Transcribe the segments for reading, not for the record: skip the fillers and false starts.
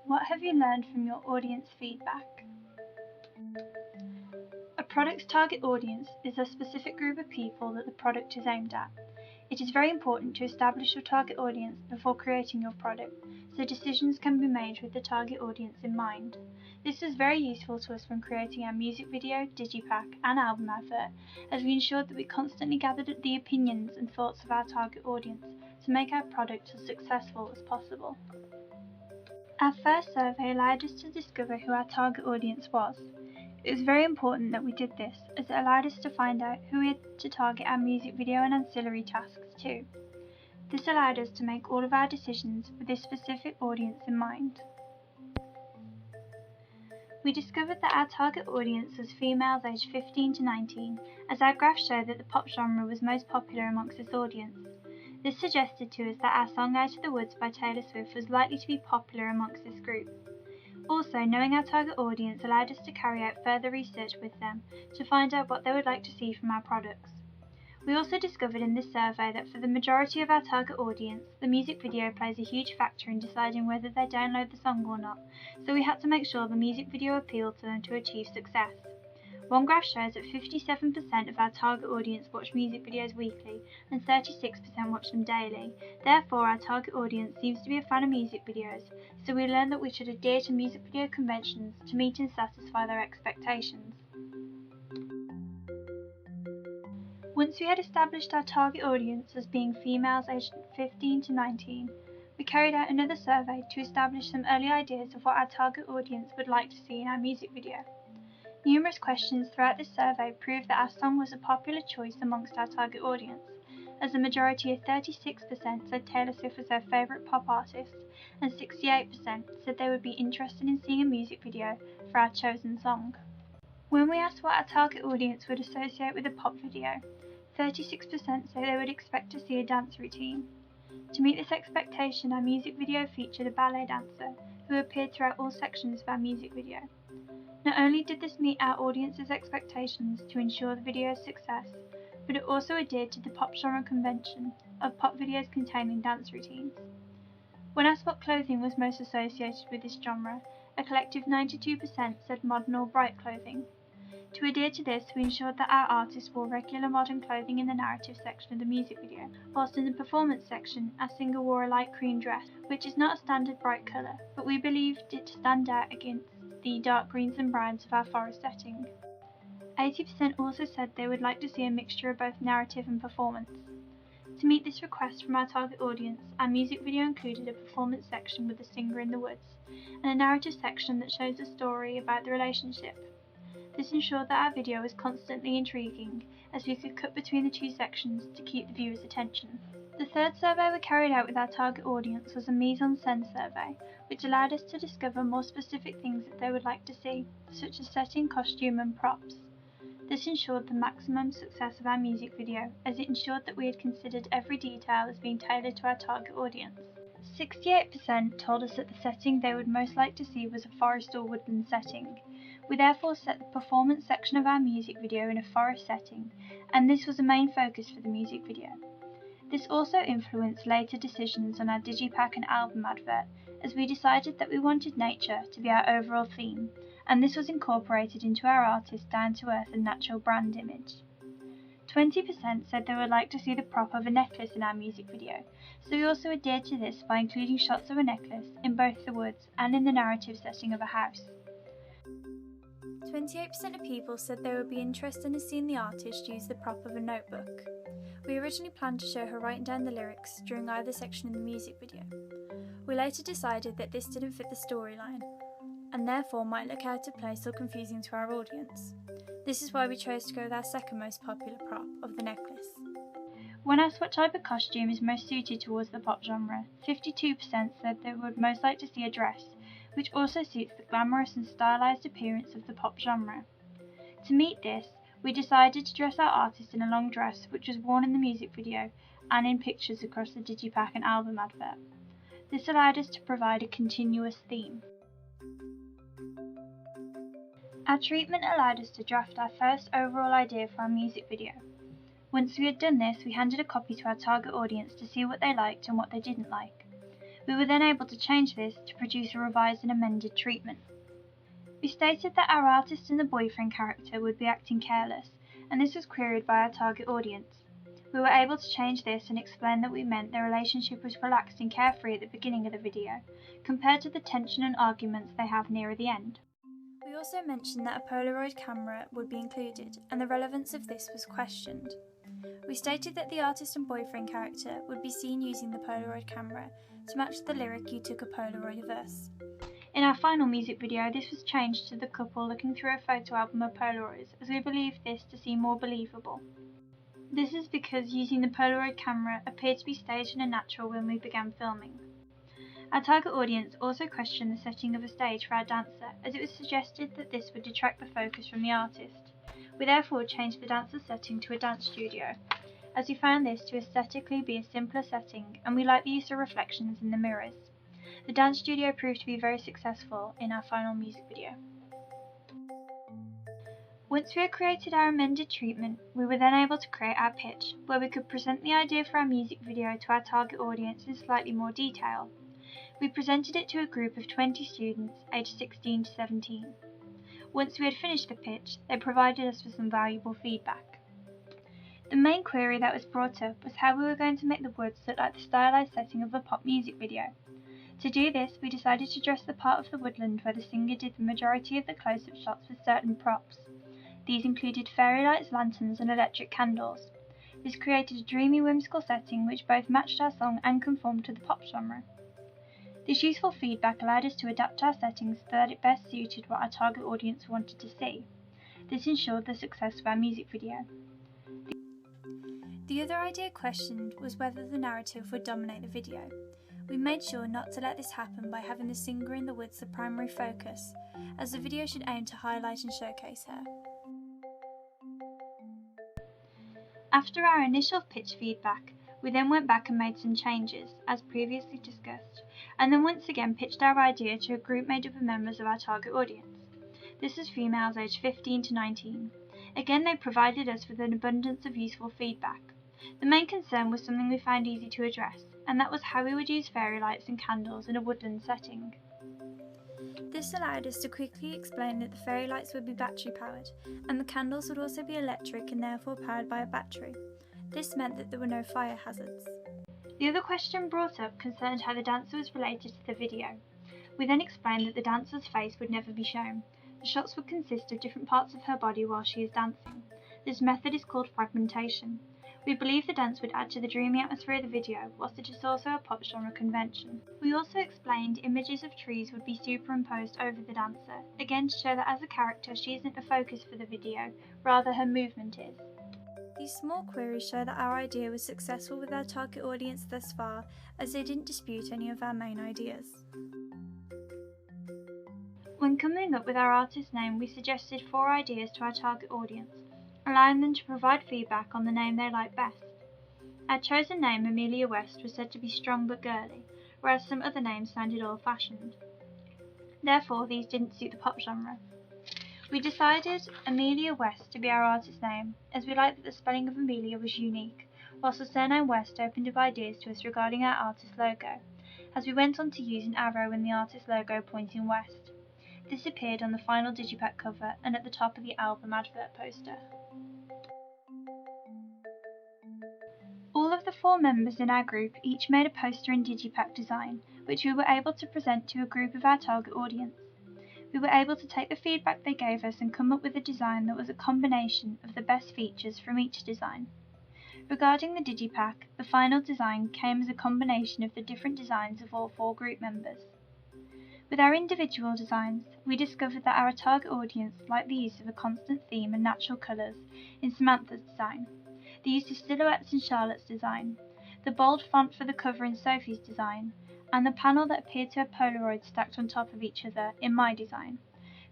What have you learned from your audience feedback? A product's target audience is a specific group of people that the product is aimed at. It is very important to establish your target audience before creating your product, so decisions can be made with the target audience in mind. This was very useful to us when creating our music video, digipack and album advert, as we ensured that we constantly gathered the opinions and thoughts of our target audience to make our product as successful as possible. Our first survey allowed us to discover who our target audience was. It was very important that we did this, as it allowed us to find out who we had to target our music video and ancillary tasks to. This allowed us to make all of our decisions with this specific audience in mind. We discovered that our target audience was females aged 15 to 19, as our graph showed that the pop genre was most popular amongst this audience. This suggested to us that our song Out of the Woods by Taylor Swift was likely to be popular amongst this group. Also, knowing our target audience allowed us to carry out further research with them to find out what they would like to see from our products. We also discovered in this survey that for the majority of our target audience, the music video plays a huge factor in deciding whether they download the song or not, so we had to make sure the music video appealed to them to achieve success. One graph shows that 57% of our target audience watch music videos weekly and 36% watch them daily. Therefore, our target audience seems to be a fan of music videos, so we learned that we should adhere to music video conventions to meet and satisfy their expectations. Once we had established our target audience as being females aged 15 to 19, we carried out another survey to establish some early ideas of what our target audience would like to see in our music video. Numerous questions throughout this survey proved that our song was a popular choice amongst our target audience, as the majority of 36% said Taylor Swift was their favourite pop artist, and 68% said they would be interested in seeing a music video for our chosen song. When we asked what our target audience would associate with a pop video, 36% say they would expect to see a dance routine. To meet this expectation, our music video featured a ballet dancer who appeared throughout all sections of our music video. Not only did this meet our audience's expectations to ensure the video's success, but it also adhered to the pop genre convention of pop videos containing dance routines. When asked what clothing was most associated with this genre, a collective 92% said modern or bright clothing. To adhere to this, we ensured that our artists wore regular modern clothing in the narrative section of the music video, whilst in the performance section, our singer wore a light cream dress, which is not a standard bright colour, but we believed it to stand out against the dark greens and browns of our forest setting. 80% also said they would like to see a mixture of both narrative and performance. To meet this request from our target audience, our music video included a performance section with the singer in the woods, and a narrative section that shows a story about the relationship. This ensured that our video was constantly intriguing, as we could cut between the two sections to keep the viewer's attention. The third survey we carried out with our target audience was a mise-en-scène survey, which allowed us to discover more specific things that they would like to see, such as setting, costume and props. This ensured the maximum success of our music video, as it ensured that we had considered every detail as being tailored to our target audience. 68% told us that the setting they would most like to see was a forest or woodland setting. We therefore set the performance section of our music video in a forest setting, and this was a main focus for the music video. This also influenced later decisions on our digipack and album advert, as we decided that we wanted nature to be our overall theme, and this was incorporated into our artist's down-to-earth and natural brand image. 20% said they would like to see the prop of a necklace in our music video, so we also adhered to this by including shots of a necklace in both the woods and in the narrative setting of a house. 28% of people said they would be interested in seeing the artist use the prop of a notebook. We originally planned to show her writing down the lyrics during either section in the music video. We later decided that this didn't fit the storyline, and therefore might look out of place or confusing to our audience. This is why we chose to go with our second most popular prop of the necklace. When asked what type of costume is most suited towards the pop genre, 52% said they would most like to see a dress, which also suits the glamorous and stylised appearance of the pop genre. To meet this, we decided to dress our artist in a long dress which was worn in the music video and in pictures across the digipack and album advert. This allowed us to provide a continuous theme. Our treatment allowed us to draft our first overall idea for our music video. Once we had done this, we handed a copy to our target audience to see what they liked and what they didn't like. We were then able to change this to produce a revised and amended treatment. We stated that our artist and the boyfriend character would be acting careless, and this was queried by our target audience. We were able to change this and explain that we meant their relationship was relaxed and carefree at the beginning of the video, compared to the tension and arguments they have nearer the end. We also mentioned that a Polaroid camera would be included, and the relevance of this was questioned. We stated that the artist and boyfriend character would be seen using the Polaroid camera to match the lyric "You took a Polaroid of us." In our final music video, this was changed to the couple looking through a photo album of Polaroids, as we believed this to seem more believable. This is because using the Polaroid camera appeared to be staged and natural when we began filming. Our target audience also questioned the setting of a stage for our dancer, as it was suggested that this would detract the focus from the artist. We therefore changed the dancer's setting to a dance studio, as we found this to aesthetically be a simpler setting, and we liked the use of reflections in the mirrors. The dance studio proved to be very successful in our final music video. Once we had created our amended treatment, we were then able to create our pitch, where we could present the idea for our music video to our target audience in slightly more detail. We presented it to a group of 20 students aged 16 to 17. Once we had finished the pitch, they provided us with some valuable feedback. The main query that was brought up was how we were going to make the woods look like the stylized setting of a pop music video. To do this, we decided to dress the part of the woodland where the singer did the majority of the close-up shots with certain props. These included fairy lights, lanterns, and electric candles. This created a dreamy, whimsical setting which both matched our song and conformed to the pop genre. This useful feedback allowed us to adapt our settings so that it best suited what our target audience wanted to see. This ensured the success of our music video. The other idea questioned was whether the narrative would dominate the video. We made sure not to let this happen by having the singer in the woods the primary focus, as the video should aim to highlight and showcase her. After our initial pitch feedback, we then went back and made some changes, as previously discussed, and then once again pitched our idea to a group made up of members of our target audience. This was females aged 15 to 19. Again, they provided us with an abundance of useful feedback. The main concern was something we found easy to address, and that was how we would use fairy lights and candles in a woodland setting. This allowed us to quickly explain that the fairy lights would be battery powered, and the candles would also be electric and therefore powered by a battery. This meant that there were no fire hazards. The other question brought up concerned how the dancer was related to the video. We then explained that the dancer's face would never be shown. The shots would consist of different parts of her body while she is dancing. This method is called fragmentation. We believe the dance would add to the dreamy atmosphere of the video, whilst it is also a pop genre convention. We also explained images of trees would be superimposed over the dancer, again to show that as a character she isn't a focus for the video, rather her movement is. These small queries show that our idea was successful with our target audience thus far, as they didn't dispute any of our main ideas. When coming up with our artist name, we suggested 4 ideas to our target audience, allowing them to provide feedback on the name they liked best. Our chosen name, Amelia West, was said to be strong but girly, whereas some other names sounded old-fashioned. Therefore, these didn't suit the pop genre. We decided Amelia West to be our artist name, as we liked that the spelling of Amelia was unique, whilst the surname West opened up ideas to us regarding our artist logo, as we went on to use an arrow in the artist logo pointing west. This appeared on the final digipack cover and at the top of the album advert poster. All of the 4 members in our group each made a poster in digipack design, which we were able to present to a group of our target audience. We were able to take the feedback they gave us and come up with a design that was a combination of the best features from each design. Regarding the digipack, the final design came as a combination of the different designs of all 4 group members. With our individual designs, we discovered that our target audience liked the use of a constant theme and natural colours in Samantha's design, the use of silhouettes in Charlotte's design, the bold font for the cover in Sophie's design, and the panel that appeared to have Polaroids stacked on top of each other in my design.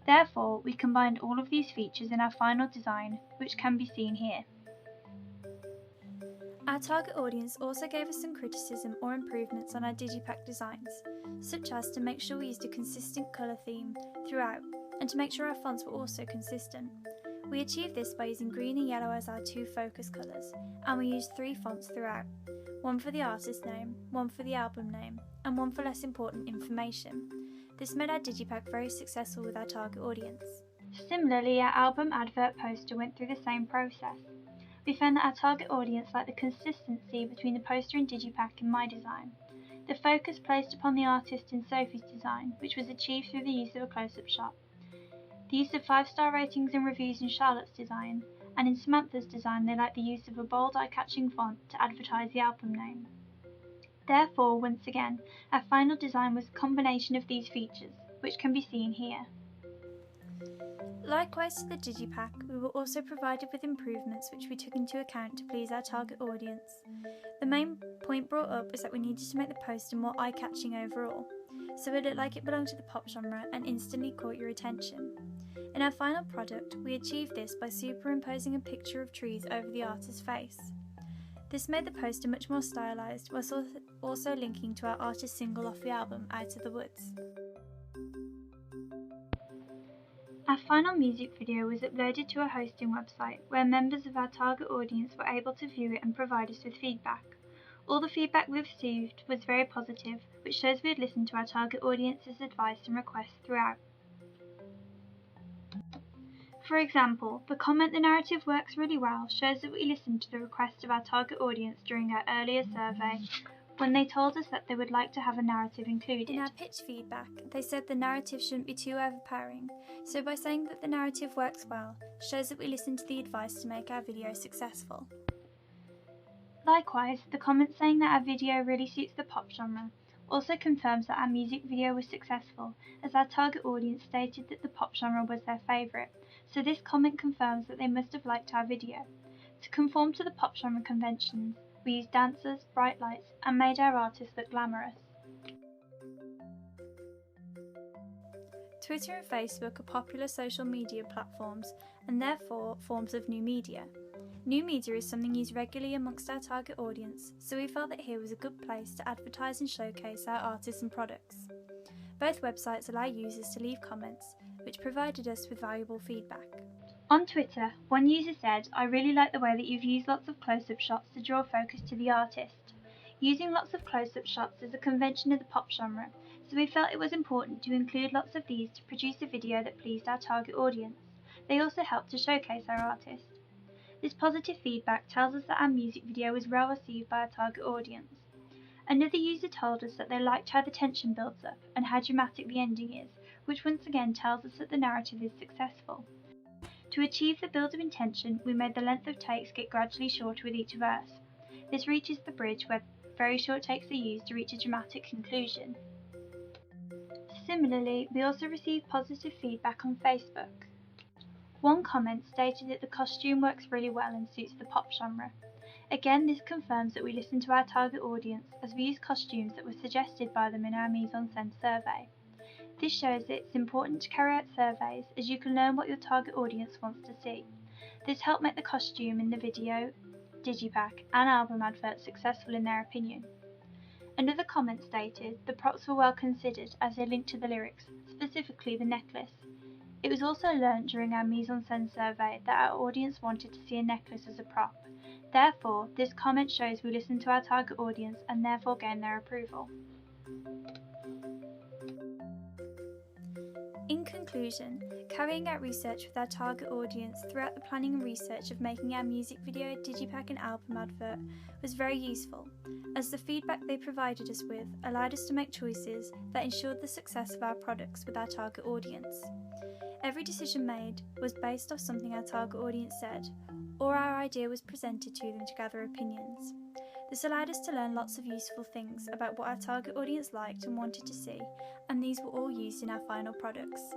Therefore, we combined all of these features in our final design, which can be seen here. Our target audience also gave us some criticism or improvements on our digipack designs, such as to make sure we used a consistent colour theme throughout, and to make sure our fonts were also consistent. We achieved this by using green and yellow as our 2 focus colours, and we used 3 fonts throughout, 1 for the artist name, 1 for the album name, and one for less important information. This made our digipack very successful with our target audience. Similarly, our album advert poster went through the same process. We found that our target audience liked the consistency between the poster and digipack in my design. The focus placed upon the artist in Sophie's design, which was achieved through the use of a close-up shot. The use of 5-star ratings and reviews in Charlotte's design, and in Samantha's design they liked the use of a bold eye-catching font to advertise the album name. Therefore, once again, our final design was a combination of these features, which can be seen here. Likewise to the digipack, we were also provided with improvements which we took into account to please our target audience. The main point brought up was that we needed to make the poster more eye-catching overall, so it looked like it belonged to the pop genre and instantly caught your attention. In our final product, we achieved this by superimposing a picture of trees over the artist's face. This made the poster much more stylised, whilst also linking to our artist's single off the album, Out of the Woods. Our final music video was uploaded to a hosting website where members of our target audience were able to view it and provide us with feedback. All the feedback we received was very positive, which shows we had listened to our target audience's advice and requests throughout. For example, the comment "the narrative works really well" shows that we listened to the request of our target audience during our earlier survey when they told us that they would like to have a narrative included. In our pitch feedback, they said the narrative shouldn't be too overpowering, so by saying that the narrative works well, shows that we listened to the advice to make our video successful. Likewise, the comment saying that our video really suits the pop genre also confirms that our music video was successful, as our target audience stated that the pop genre was their favourite, so this comment confirms that they must have liked our video. To conform to the pop genre conventions, we used dancers, bright lights, and made our artists look glamorous. Twitter and Facebook are popular social media platforms and therefore forms of new media. New media is something used regularly amongst our target audience, so we felt that here was a good place to advertise and showcase our artists and products. Both websites allow users to leave comments, which provided us with valuable feedback. On Twitter, one user said, "I really like the way that you've used lots of close-up shots to draw focus to the artist. Using lots of close-up shots is a convention of the pop genre, so we felt it was important to include lots of these to produce a video that pleased our target audience. They also helped to showcase our artist." This positive feedback tells us that our music video was well received by our target audience. Another user told us that they liked how the tension builds up and how dramatic the ending is, which once again tells us that the narrative is successful. To achieve the build of intention, we made the length of takes get gradually shorter with each verse. This reaches the bridge where very short takes are used to reach a dramatic conclusion. Similarly, we also received positive feedback on Facebook. One comment stated that the costume works really well and suits the pop genre. Again, this confirms that we listened to our target audience as we used costumes that were suggested by them in our mise-en-scène survey. This shows that it's important to carry out surveys as you can learn what your target audience wants to see. This helped make the costume in the video, digipack and album advert successful in their opinion. Another comment stated the props were well considered as they linked to the lyrics, specifically the necklace. It was also learnt during our mise-en-scène survey that our audience wanted to see a necklace as a prop. Therefore, this comment shows we listened to our target audience and therefore gained their approval. In conclusion, carrying out research with our target audience throughout the planning and research of making our music video, digipack and album advert was very useful, as the feedback they provided us with allowed us to make choices that ensured the success of our products with our target audience. Every decision made was based off something our target audience said, or our idea was presented to them to gather opinions. This allowed us to learn lots of useful things about what our target audience liked and wanted to see, and these were all used in our final products.